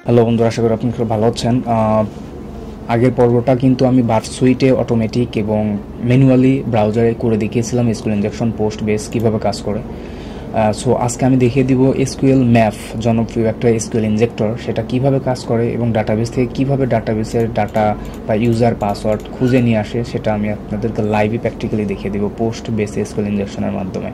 Hello বন্ধুরা, আশা করি আপনি খুব ভালো আছেন। আগের পর্বটা কিন্তু আমি ভার্সুইটে অটোমেটিক এবং ম্যানুয়ালি ব্রাউজারে করে দেখিয়েছিলাম এসকিউএল ইনজেকশন পোস্ট বেস কীভাবে কাজ করে। সো আজকে আমি দেখিয়ে দিব এসকিউএল ম্যাপ, জনপ্রিয় একটা এসকিউএল ইনজেক্টর, সেটা কিভাবে কাজ করে এবং ডাটাবেস থেকে কিভাবে ডাটাবেসের ডাটা বা ইউজার পাসওয়ার্ড খুঁজে নিয়ে আসে, সেটা আমি আপনাদেরকে লাইভে প্র্যাকটিক্যালি দেখিয়ে দিব পোস্ট বেস এসকিউএল ইনজেকশনের মাধ্যমে।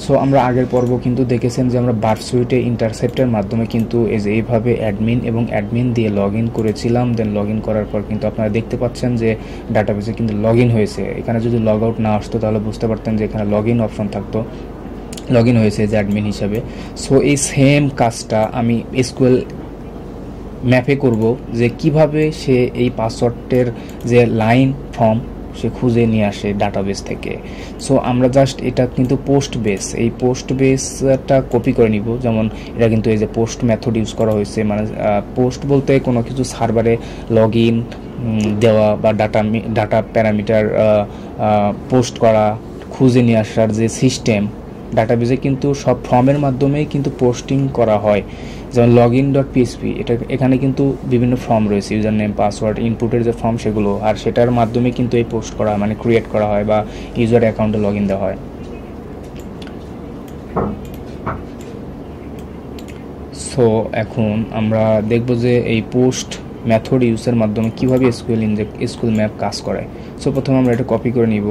সো আমরা আগের পর্ব কিন্তু দেখেছেন যে আমরা ভার্সুইটে ইন্টারসেপ্টের মাধ্যমে কিন্তু এইভাবে অ্যাডমিন এবং অ্যাডমিন দিয়ে লগ ইন করেছিলাম। দেন লগ ইন করার পর কিন্তু আপনারা দেখতে পাচ্ছেন যে ডাটাবেসে কিন্তু লগ ইন হয়েছে। এখানে যদি লগ আউট না আসতো তাহলে বুঝতে পারতেন যে এখানে লগ ইন অপশন থাকতো, লগ ইন হয়েছে যে অ্যাডমিন হিসাবে। সো এই সেম কাজটা আমি এসকিউএল ম্যাপে করব, যে কিভাবে সে এই পাসওয়ার্ডের যে লাইন ফর্ম সে খুঁজে নিয়ে আসে ডাটাবেস থেকে। সো আমরা জাস্ট এটা কিন্তু পোস্ট বেস, এই পোস্ট বেসটা কপি করে নিব। যেমন এটা কিন্তু এই যে পোস্ট মেথড ইউজ করা হয়েছে, মানে পোস্ট বলতে কোনো কিছু সার্ভারে লগ ইন দেওয়া বা ডাটা প্যারামিটার পোস্ট করা, খুঁজে নিয়ে আসার যে সিস্টেম ডাটাবেসে কিন্তু সব ফর্মের মাধ্যমেই কিন্তু পোস্টিং করা হয়। যেমন login.php, এখানে কিন্তু বিভিন্ন ফর্ম রয়েছে, ইউজার নেম, পাসওয়ার্ড, ইনপুটের যে ফর্ম সেগুলো, আর সেটার মাধ্যমে কিন্তু এই পোস্ট করা মানে ক্রিয়েট করা হয় বা ইউজার অ্যাকাউন্টে লগ ইন দেওয়া হয়। সো এখন আমরা দেখব যে এই পোস্ট মেথড ইউজের মাধ্যমে কীভাবে এসকিউএল ম্যাপ কাজ করে। সো প্রথমে আমরা এটা কপি করে নিব।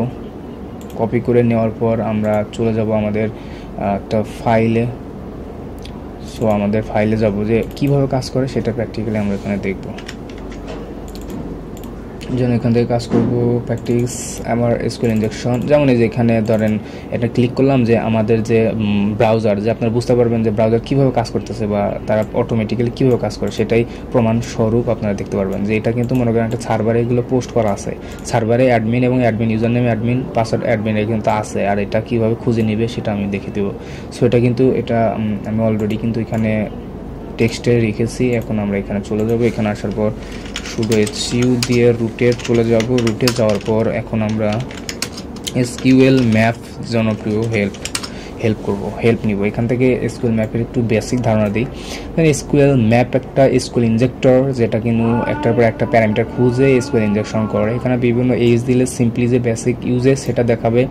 কপি করে নেওয়ার পর আমরা চলে যাব আমাদের একটা ফাইলে। সো আমাদের ফাইলে যাব, যে কিভাবে কাজ করে সেটা প্র্যাকটিক্যালি আমরা এখানে দেখব। যেন এখান থেকে কাজ করব প্র্যাকটিস আমার এসকিউএল ইনজেকশন। যেমন এই যে এখানে ধরেন এটা ক্লিক করলাম, যে আমাদের যে ব্রাউজার, যে আপনারা বুঝতে পারবেন যে ব্রাউজার কীভাবে কাজ করতেছে বা তারা অটোমেটিক্যালি কীভাবে কাজ করে, সেটাই প্রমাণ স্বরূপ আপনারা দেখতে পারবেন যে এটা কিন্তু মনে করেন একটা সার্ভারে এগুলো পোস্ট করা আছে। সার্ভারে অ্যাডমিন এবং admin user name, admin password, admin কিন্তু আছে, আর এটা কীভাবে খুঁজে নেবে সেটা আমি দেখে দেবো। সো এটা কিন্তু আমি অলরেডি কিন্তু এখানে টেক্সটে রেখেছি। এখন আমরা এখানে চলে যাব। এখানে আসার পর শুধু HU দিয়ে রুটে চলে যাব। রুটে যাওয়ার পর এখন আমরা এসকিউএল ম্যাপ জনপ্রিয় হেল্প নিব। এখান থেকে এসকিউএল ম্যাপের একটু বেসিক ধারণা দিই। এসকিউএল ম্যাপ একটা এসকিউএল ইনজেক্টর, যেটা কিন্তু একটার পর একটা প্যারামিটার খুঁজে এসকিউএল ইনজেকশন করে। এখানে বিভিন্ন এইচ দিলে সিম্পলি যে বেসিক ইউজেস সেটা দেখাবে,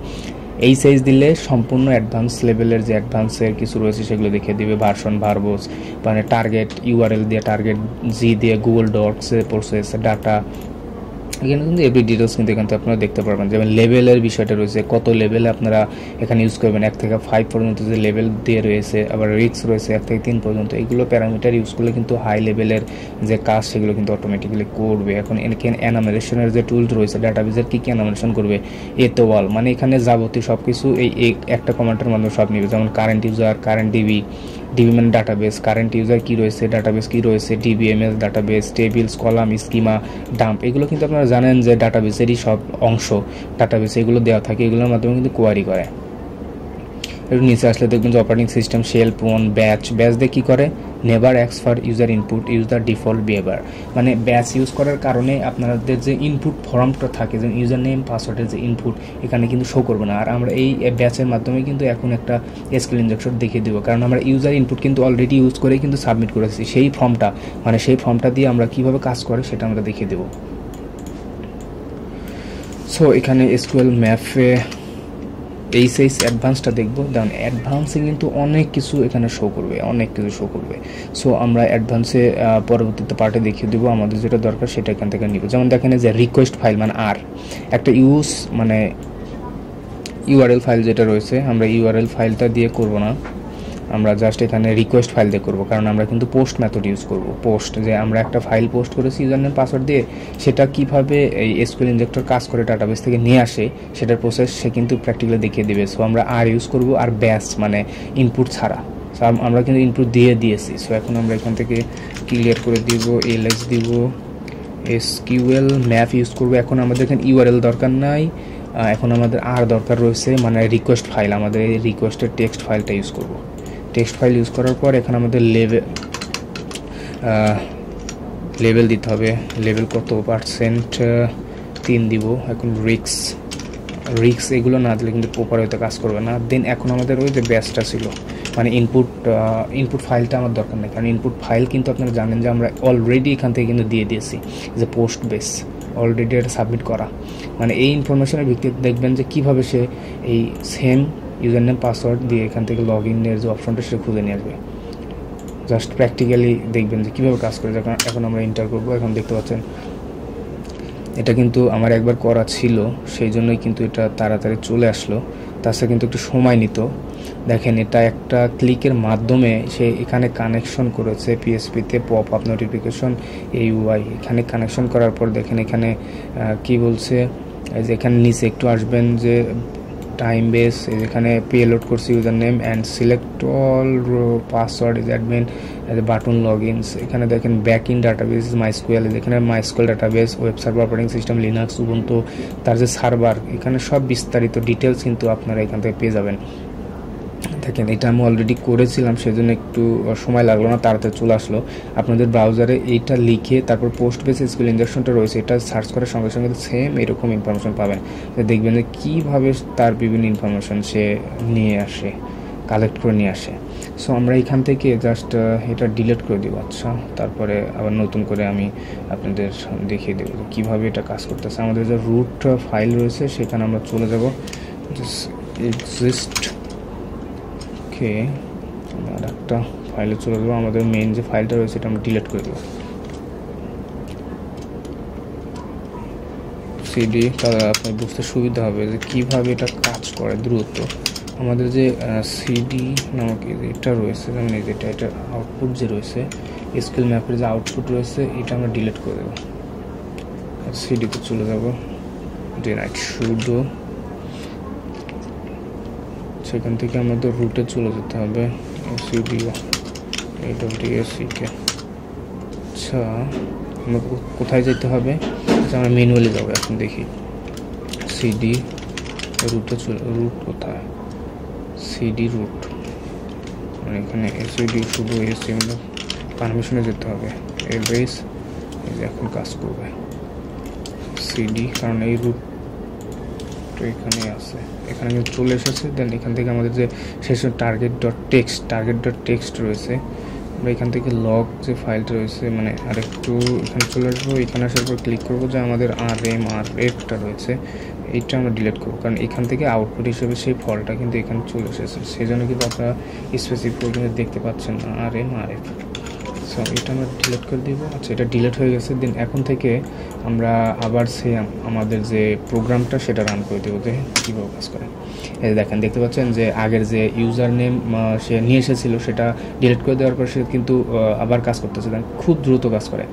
এই সাইজ দিলে সম্পূর্ণ অ্যাডভান্স লেভেলের যে অ্যাডভান্সের কিছু রয়েছে সেগুলো দেখিয়ে দিবে। ভার্সন, ভার্বোস, মানে টার্গেট ইউআরএল দিয়ে, টার্গেট জি দিয়ে, গুগল ডক্সে প্রসেস, ডাটা, এখানে কিন্তু এভরি ডিটেলস কিন্তু এখান থেকে আপনারা দেখতে পারবেন। যেমন লেভেলের বিষয়টা রয়েছে, কত লেভেলে আপনারা এখানে ইউজ করবেন, 1 থেকে 5 পর্যন্ত যে লেভেল দিয়ে রয়েছে, আবার রিক্স রয়েছে 1 থেকে 3 পর্যন্ত। এগুলো প্যারামিটার ইউজ করলে কিন্তু হাই লেভেলের যে কাজ সেগুলো কিন্তু অটোমেটিক্যালি করবে। এখন এখানে অ্যানামেশনের যে টুল রয়েছে, ডাটাবেসের কী অ্যানামেশন করবে, এতওয়াল, মানে এখানে যাবতীয় সব কিছু এই একটা কমান্ডের মাধ্যমে সব নিবে। যেমন কারেন্ট ইউজার, কারেন্ট ডিবি মানে ডাটাবেস, কারেন্ট ইউজার কী রয়েছে, ডাটাবেস কী রয়েছে, DBMS database, tables, column, schema, dump, এগুলো কিন্তু আপনারা জানেন যে ডাটাবেসেরই সব অংশ। ডাটাবেসে এগুলো দেওয়া থাকে, এগুলোর মাধ্যমে কিন্তু কোয়ারি করে। একটু নিচে আসলে দেখবেন যে অপারেটিং সিস্টেম, শেল, পোন, ব্যাচ দিয়ে কী করে, নেভার অ্যাক্স for user input, use the default behavior. মানে ব্যাচ ইউজ করার কারণে আপনাদের যে ইনপুট ফর্মটা থাকে, যে ইউজার নেম, পাসওয়ার্ডের যে ইনপুট, এখানে কিন্তু শো করবে না। আর আমরা এই ব্যাচের মাধ্যমে কিন্তু এখন একটা এসকিউএল ইনজেকশন দেখিয়ে দেবো, কারণ আমরা ইউজার ইনপুট কিন্তু অলরেডি ইউজ করেই কিন্তু সাবমিট করেছি সেই ফর্মটা দিয়ে আমরা কীভাবে কাজ করে সেটা আমরা দেখিয়ে দেবো। সো এখানে এসকিউএল ম্যাপে এই অ্যাডভান্সটা দেখবো। যেমন অ্যাডভান্সে কিন্তু অনেক কিছু এখানে শো করবে। সো আমরা অ্যাডভান্সে পরবর্তীতে পার্টে দেখিয়ে দেবো আমাদের যেটা দরকার সেটা এখান থেকে নিব। যেমন দেখেন যে রিকোয়েস্ট ফাইল, মানে একটা মানে ইউআরএল ফাইল যেটা রয়েছে, আমরা ইউআরএল ফাইলটা দিয়ে করব না, আমরা জাস্ট এখানে রিকোয়েস্ট ফাইল দিয়ে করবো, কারণ আমরা কিন্তু পোস্ট মেথড ইউজ করব। পোস্ট, যে আমরা একটা ফাইল পোস্ট করেছি ইউজার নেম, পাসওয়ার্ড দিয়ে, সেটা কীভাবে এই এসকিউএল ইনজেক্টর কাজ করে ডাটাবেস থেকে নিয়ে আসে সেটার প্রসেস সে কিন্তু প্র্যাকটিক্যালি দেখিয়ে দেবে। সো আমরা ইউজ করব, আর ব্যাচ মানে ইনপুট ছাড়া। সো আমরা কিন্তু ইনপুট দিয়েছি। সো এখন আমরা এখান থেকে ক্লিয়ার করে দিব, এলএস দিব, এসকিউএল ম্যাপ ইউজ করবো। এখন আমাদের এখানে ইউআরএল দরকার নাই, এখন আমাদের দরকার রয়েছে মানে রিকোয়েস্ট ফাইল। আমাদের এই রিকোয়েস্টের টেক্সট ফাইলটা ইউজ করব। টেক্সট ফাইল ইউজ করার পর এখানে আমাদের লেভেল দিতে হবে। লেভেল কত %, 3 দিব। এখন রিক্স রিক্স এগুলো না দিলে কিন্তু প্রপার হয়তো কাজ করবে না। দেন এখন আমাদের ওই যে ব্যাচটা ছিল, মানে ইনপুট ফাইলটা আমার দরকার নেই, কারণ ইনপুট ফাইল কিন্তু আপনারা জানেন যে আমরা অলরেডি এখান থেকে কিন্তু দিয়ে দিয়েছি যে পোস্ট বেস অলরেডি এটা সাবমিট করা। মানে এই ইনফরমেশনের ভিত্তিতে দেখবেন যে কীভাবে সে এই সেম ইউজার নেম পাসওয়ার্ড দিয়ে এখান থেকে লগ ইনের যে অপশনটা সেটা খুঁজে নিয়ে আসবে। জাস্ট প্র্যাকটিক্যালি দেখবেন যে কীভাবে কাজ করে। যখন এখন আমরা এন্টার করবো, এখন দেখতে পাচ্ছেন এটা কিন্তু আমার একবার করা ছিল, সেই জন্যই কিন্তু এটা তাড়াতাড়ি চলে আসলো। তাছাড়া কিন্তু একটু সময় নিত। দেখেন এটা একটা ক্লিকের মাধ্যমে সে এখানে কানেকশন করেছে পিএসপিতে পপ আপ নোটিফিকেশন AUI এখানে কানেকশন করার পর দেখেন এখানে কি বলছে, যে এখানে নিচে একটু আসবেন যে টাইম বেস, এখানে পেলোড করছি user name and select all password is admin button log ins. এখানে দেখেন ব্যাক ইন ডাটাবেস মাইস্কুয়েল, এখানে MySQL database, web server, operating system Linux, Ubuntu, তার যে সার্ভার, এখানে সব বিস্তারিত ডিটেলস কিন্তু আপনারা এখান থেকে পেয়ে যাবেন। দেখেন এটা আমি অলরেডি করেছিলাম, সেজন্য একটু সময় লাগলো না, তাড়াতাড়ি চলে আসলো। আপনাদের ব্রাউজারে এইটা লিখে তারপর পোস্ট বেস এসকিউএল ইনজেকশনটা রয়েছে, এটা সার্চ করার সঙ্গে সঙ্গে সেম এরকম ইনফরমেশন পাবেন। দেখবেন যে কীভাবে তার বিভিন্ন ইনফরমেশন সে নিয়ে আসে, কালেক্ট করে নিয়ে আসে। সো আমরা এখান থেকে জাস্ট এটা ডিলিট করে দেবো। আচ্ছা, তারপরে আবার নতুন করে আমি আপনাদের দেখিয়ে দেবো কীভাবে এটা কাজ করতেছে। আমাদের যে রুট ফাইল রয়েছে সেখানে আমরা চলে যাব, এক্সিস্ট আর একটা ফাইলে চলে যাবো। আমাদের মেইন যে ফাইলটা রয়েছে এটা আমরা ডিলিট করে দেবো। সিডি, তাহলে আপনার বুঝতে সুবিধা হবে যে কীভাবে এটা কাজ করে দ্রুত। আমাদের যে সিডি নামক এটা রয়েছে, যেমন এই যেটা, এটা আউটপুট যে রয়েছে এসকিউএল ম্যাপের যে আউটপুট রয়েছে এটা আমরা ডিলিট করে দেবো। সিডিতে চলে যাব, রাইট সুডো, সেখান থেকে আমাদের রুটে চলে যেতে হবে সিডিও AWSCকে। আচ্ছা, আমরা কোথায় যেতে হবে? আচ্ছা, আমরা ম্যানুয়ালি যাবো। এখন দেখি সিডি রুটে রুট কোথায়, সিডি রুট, মানে এখানে এসিডি শুধু এসি আমরা পারমিশনে যেতে হবে। এলবেস এই যে এখন কাজ করবে সিডি, কারণ এই রুট এখানে আছে, এখানে কিন্তু চলে এসেছে। দেন এখান থেকে আমাদের যে শেষে টার্গেট ডট টেক্সট রয়েছে, আমরা এখান থেকে লগ যে ফাইলটা রয়েছে, মানে আরেকটু এখানে চলে আসবো। এখানে আসার পর ক্লিক করবো যে আমাদের RMRFটা রয়েছে, এইটা আমরা ডিলিট করবো, কারণ এখান থেকে আউটপুট হিসেবে সেই ফলটা কিন্তু এখানে চলে এসেছে। সেই জন্য কিন্তু আপনারা স্পেসিফিক করে দেখতে পাচ্ছেন না RMRF। সো এটা আমরা ডিলিট করে দিব। আচ্ছা, এটা ডিলিট হয়ে গেছে। দেন এখন থেকে আমরা আবার আমাদের যে প্রোগ্রামটা সেটা রান করে দেবো, যে কীভাবে কাজ করে। এই দেখেন, দেখতে পাচ্ছেন যে আগের যে ইউজার নেম সে নিয়ে এসেছিলো সেটা ডিলিট করে দেওয়ার পর সে কিন্তু আবার কাজ করতেছে, খুব দ্রুত কাজ করে।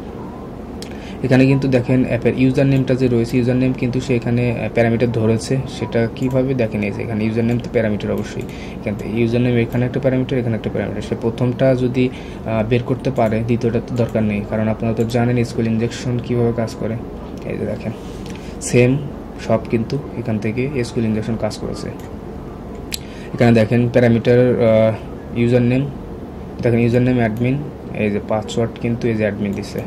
এখানে কিন্তু দেখেন অ্যাপের ইউজার নেমটা যে রয়েছে, ইউজার নেম কিন্তু সে এখানে প্যারামিটার ধরেছে। সেটা কীভাবে দেখেন, এই যে এখানে ইউজার নেম তো প্যারামিটার অবশ্যই, এখান থেকে ইউজার নেম এখানে একটা প্যারামিটার, এখানে একটা প্যারামিটার। সে প্রথমটা যদি বের করতে পারে, দ্বিতীয়টা তো দরকার নেই, কারণ আপনারা তো জানেন এসকিউএল ইনজেকশন কীভাবে কাজ করে। এই যে দেখেন সেম সব কিন্তু এখান থেকে এসকিউএল ইনজেকশন কাজ করেছে। এখানে দেখেন প্যারামিটার ইউজার নেম, দেখেন ইউজার নেম অ্যাডমিন, এই যে পাসওয়ার্ড কিন্তু এই যে অ্যাডমিন দিছে,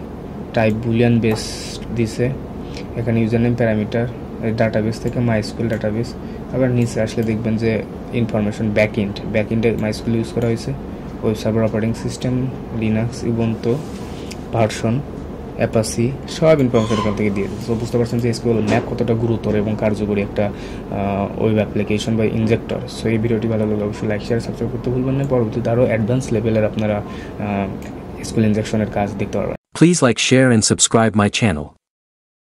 টাইপ বুলিয়ান বেস দিছে, এখানে ইউজার নেম প্যারামিটার, ডাটাবেস থেকে মাইস্কুয়েল ডাটাবেস। আবার নিচে আসলে দেখবেন যে ইনফরমেশন ব্যাকএন্ডে মাইস্কুয়েল ইউজ করা হয়েছে, web server, operating system Linux, Ubuntu version, অ্যাপাসি, সব ইনফরমেশন এখান থেকে দিয়ে দিচ্ছে। তো বুঝতে পারছেন যে এসকিউএল ম্যাপ কতটা গুরুতর এবং কার্যকরী একটা ওয়েব অ্যাপ্লিকেশন বা ইনজেক্টর। সো এই ভিডিওটি ভালো লাগলে অবশ্যই লাইক, শেয়ার, সাবস্ক্রাইব করতে ভুলবেন না। পরবর্তীতে আরও অ্যাডভান্স লেভেলের আপনারা এসকিউএল ইনজেকশনের কাজ দেখতে পারবেন। Please like, share and subscribe my channel.